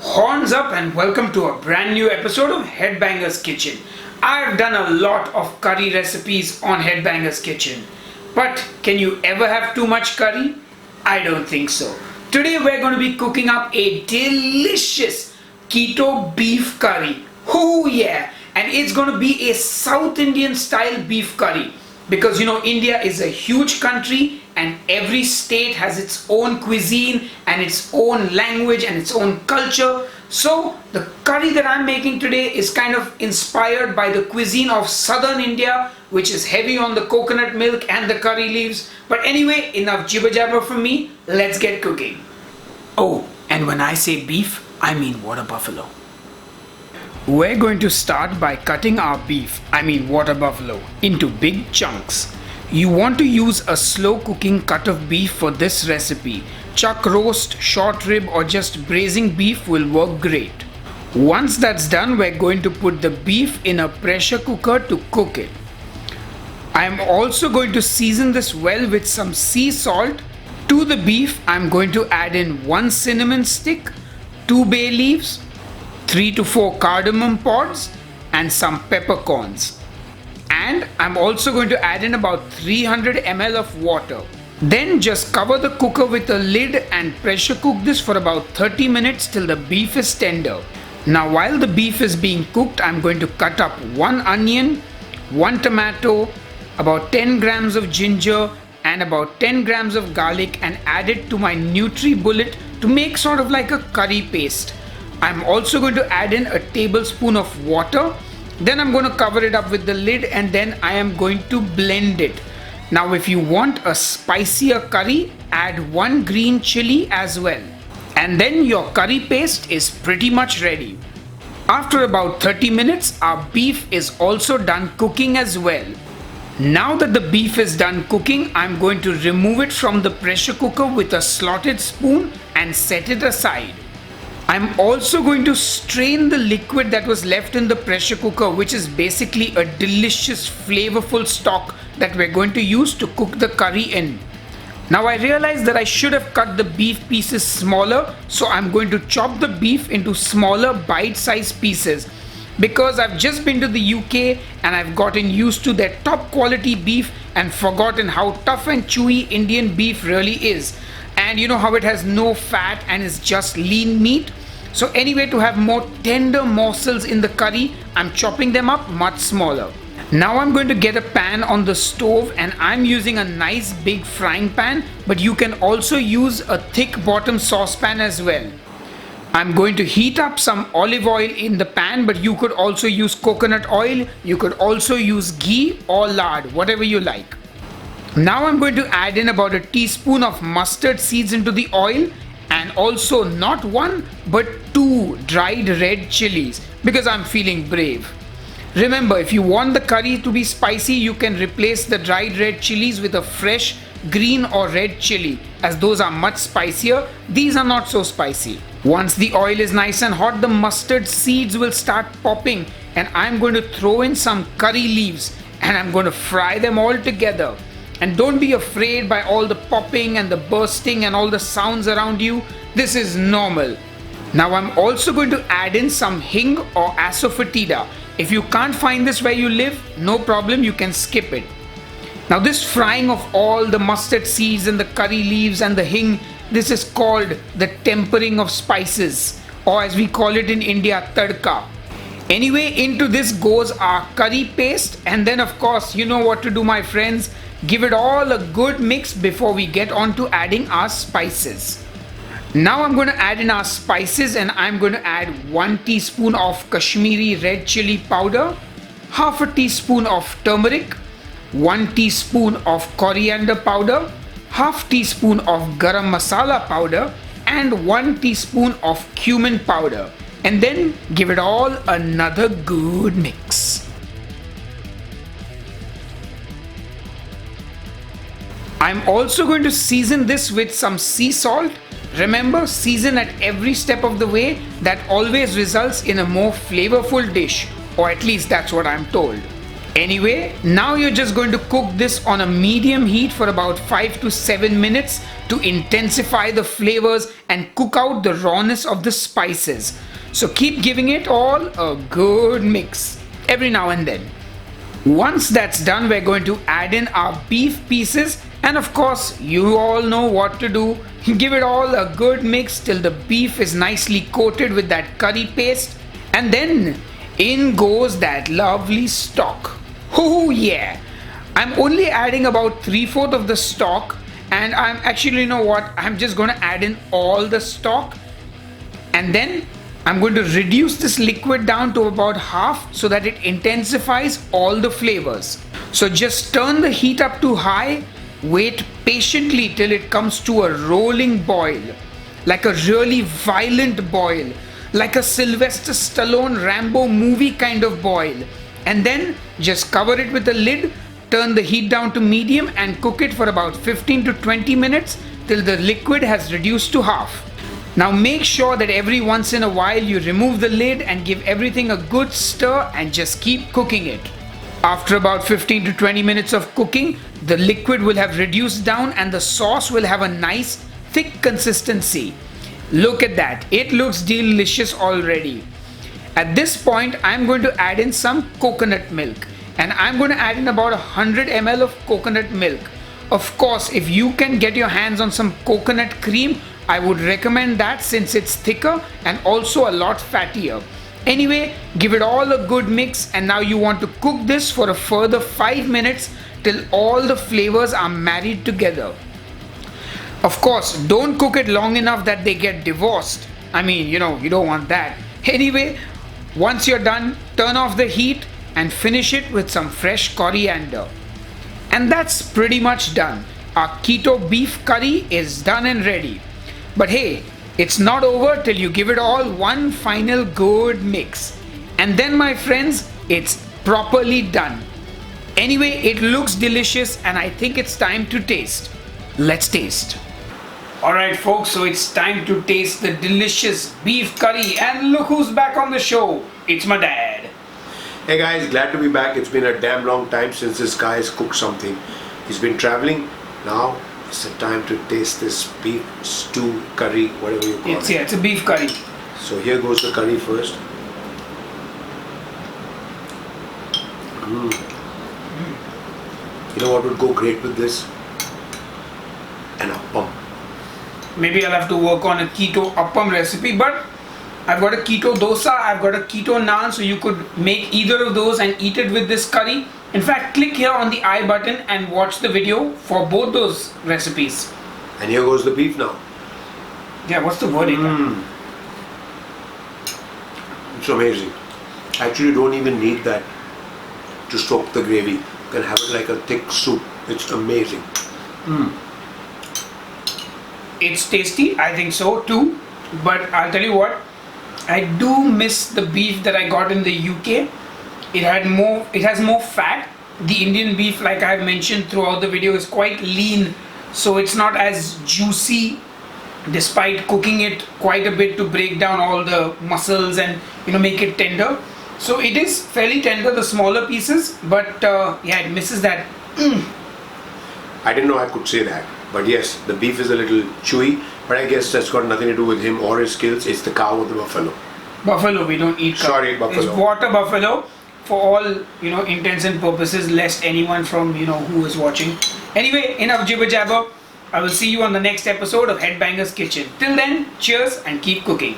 Horns up and welcome to a brand new episode of Headbanger's Kitchen. I've done a lot of curry recipes on Headbanger's Kitchen. But can you ever have too much curry? I don't think so. Today we're going to be cooking up a delicious keto beef curry. Oh yeah! And it's going to be a South Indian style beef curry. Because India is a huge country and every state has its own cuisine and its own language and its own culture. So the curry that I'm making today is kind of inspired by the cuisine of southern India, which is heavy on the coconut milk and the curry leaves. But anyway, enough jibber jabber from me, let's get cooking. Oh, and when I say beef, I mean water buffalo. We're going to start by cutting our beef, water buffalo, into big chunks. You want to use a slow cooking cut of beef for this recipe. Chuck roast, short rib or just braising beef will work great. Once that's done, we're going to put the beef in a pressure cooker to cook it. I'm also going to season this well with some sea salt. To the beef, I'm going to add in 1 cinnamon stick, 2 bay leaves, 3 to 4 cardamom pods and some peppercorns. And I'm also going to add in about 300 ml of water. Then just cover the cooker with a lid and pressure cook this for about 30 minutes till the beef is tender. Now while the beef is being cooked, I'm going to cut up 1 onion, 1 tomato, about 10 grams of ginger and about 10 grams of garlic and add it to my NutriBullet to make sort of like a curry paste. I'm also going to add in a tablespoon of water. Then I'm going to cover it up with the lid and then I am going to blend it. Now if you want a spicier curry, add 1 green chili as well. And then your curry paste is pretty much ready. After about 30 minutes, our beef is also done cooking as well. Now that the beef is done cooking, I'm going to remove it from the pressure cooker with a slotted spoon and set it aside. I'm also going to strain the liquid that was left in the pressure cooker, which is basically a delicious flavorful stock that we're going to use to cook the curry in. Now I realize that I should have cut the beef pieces smaller, so I'm going to chop the beef into smaller bite-sized pieces. Because I've just been to the UK and I've gotten used to their top quality beef and forgotten how tough and chewy Indian beef really is. And you know how it has no fat and is just lean meat. So anyway, to have more tender morsels in the curry, I'm chopping them up much smaller. Now I'm going to get a pan on the stove and I'm using a nice big frying pan, but you can also use a thick bottom saucepan as well. I'm going to heat up some olive oil in the pan, but you could also use coconut oil, you could also use ghee or lard, whatever you like. Now I'm going to add in about a teaspoon of mustard seeds into the oil and also not 1 but 2 dried red chilies because I'm feeling brave. Remember, if you want the curry to be spicy, you can replace the dried red chilies with a fresh green or red chili, as those are much spicier. These are not so spicy. Once the oil is nice and hot, the mustard seeds will start popping and I'm going to throw in some curry leaves and I'm going to fry them all together. And don't be afraid by all the popping and the bursting and all the sounds around you. This is normal. Now I'm also going to add in some hing or asafoetida. If you can't find this where you live, no problem, you can skip it. Now this frying of all the mustard seeds and the curry leaves and the hing, this is called the tempering of spices, or as we call it in India, tadka. Anyway, into this goes our curry paste, and then of course you know what to do, my friends. Give it all a good mix before we get on to adding our spices. Now I'm going to add in our spices and I'm going to add 1 teaspoon of Kashmiri red chili powder, half a teaspoon of turmeric, 1 teaspoon of coriander powder, half teaspoon of garam masala powder and 1 teaspoon of cumin powder. And then give it all another good mix. I'm also going to season this with some sea salt. Remember, season at every step of the way. That always results in a more flavorful dish, or at least that's what I'm told. Anyway, now you're just going to cook this on a medium heat for about 5 to 7 minutes to intensify the flavors and cook out the rawness of the spices. So keep giving it all a good mix every now and then. Once that's done, we're going to add in our beef pieces, and of course you all know what to do. Give it all a good mix till the beef is nicely coated with that curry paste, and then in goes that lovely stock. Oh yeah, I'm only adding about 3/4 of the stock, and I'm actually, you know what, I'm just going to add in all the stock, and then I'm going to reduce this liquid down to about half so that it intensifies all the flavors. So just turn the heat up to high, wait patiently till it comes to a rolling boil, like a really violent boil, like a Sylvester Stallone Rambo movie kind of boil, and then just cover it with a lid, turn the heat down to medium and cook it for about 15 to 20 minutes till the liquid has reduced to half. Now make sure that every once in a while you remove the lid and give everything a good stir and just keep cooking it. After about 15 to 20 minutes of cooking, the liquid will have reduced down and the sauce will have a nice thick consistency. Look at that, it looks delicious already. At this point, I'm going to add in some coconut milk, and I'm going to add in about 100 ml of coconut milk. Of course, if you can get your hands on some coconut cream, I would recommend that since it's thicker and also a lot fattier. Anyway, give it all a good mix, and now you want to cook this for a further 5 minutes till all the flavors are married together. Of course, don't cook it long enough that they get divorced. I mean, you don't want that. Anyway, once you're done, turn off the heat and finish it with some fresh coriander. And that's pretty much done. Our keto beef curry is done and ready. But hey, it's not over till you give it all one final good mix. And then, my friends, it's properly done. Anyway, it looks delicious and I think it's time to taste. Let's taste. Alright folks, so it's time to taste the delicious beef curry, and look who's back on the show. It's my dad. Hey guys, glad to be back. It's been a damn long time since this guy has cooked something. He's been traveling. Now it's the time to taste this beef stew, curry, whatever you call it. Yeah, it's a beef curry. So here goes the curry first. You know what would go great with this? An appam. Maybe I'll have to work on a keto appam recipe, but I've got a keto dosa, I've got a keto naan, so you could make either of those and eat it with this curry. In fact, click here on the I button and watch the video for both those recipes. And here goes the beef now. Yeah, what's the word? It's amazing. Actually, you don't even need that to soak the gravy. You can have it like a thick soup. It's amazing. It's tasty, I think so too. But I'll tell you what, I do miss the beef that I got in the UK. It has more fat. The Indian beef, like I've mentioned throughout the video, is quite lean, so it's not as juicy, despite cooking it quite a bit to break down all the muscles and make it tender. So it is fairly tender, the smaller pieces, but yeah, it misses that. I didn't know I could say that, but yes, the beef is a little chewy, but I guess that's got nothing to do with him or his skills. It's the cow or the buffalo. Buffalo, we don't eat cow. Sorry, buffalo. It's water buffalo for all intents and purposes, lest anyone from who is watching. Anyway, enough jibber jabber. I will see you on the next episode of Headbanger's Kitchen. Till then, cheers and keep cooking.